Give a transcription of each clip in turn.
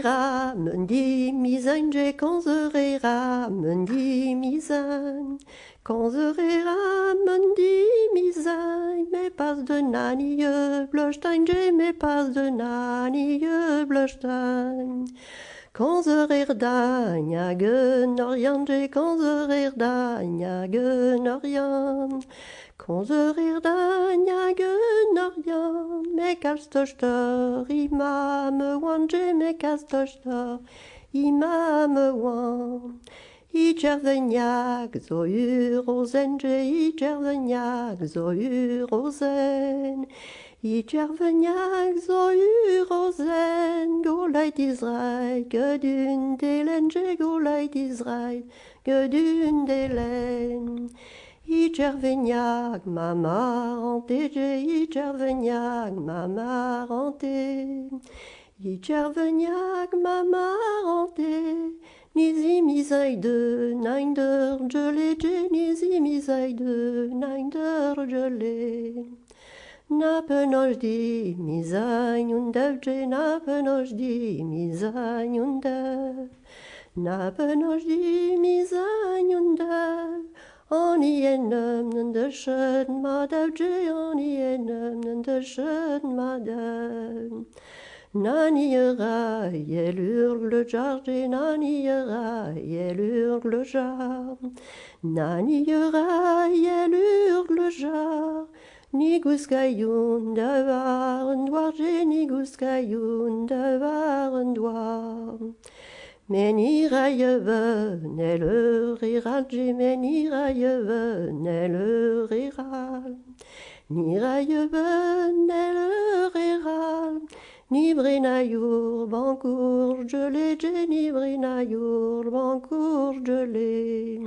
Konzerera, mundi mizanje, konzerera, mundi mizan. Konzerera, mundi mizan, me pas de nanie, blostein, je me pas de nanie, blostein. Konzererda, njagen orjan, je konzererda, njagen orjan. Konzererda, njagen orjan, me kalstochter, imam wan, je me kalstochter, imam wan. Icherveniak zo urozen, je icherveniak zo urozen. Icherveniak zo urozen, golait Israël, gedun delen, je golait Israël, gedun delen. Icherveniak mama rante, je icherveniak mama rante. Icherveniak mama rante. Nizi misaï de neinder gelé, nizi misaï de neinder gelé. Napenoj di misaï undev, napenoj di misaï undev. Napenoj di misaï undev. On y enem de shed madev, on y enem de shed madev. Naniera, yel hurle jar, naniera, yel hurle jar. Naniera, yel hurle jar. Ni guskaïun de waren doar, ni guskaïun de waren doar. Men iraïeve, nelle riral, men iraïeve, nelle riral. N'iraïeve, nelle riral. Ni brinaiour, bancour, gelé, ni brinaiour, bancour, gelé.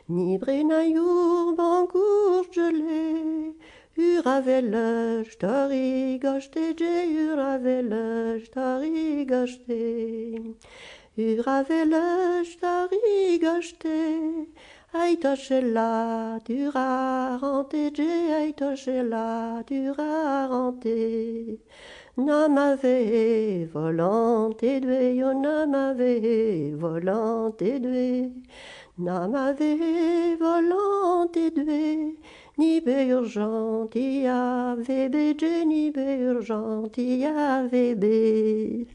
Ni brinaiour, bancour, gelé. Uravelej, tori gochte, uravelej, tori gochte. Uravelej, tori gochte. Aitoshela, durarante, aitoshela, durarante. Namave volante due, yo namave volante due. Namave volante due. Ni be urgenti ave be, ni be urgenti ave be.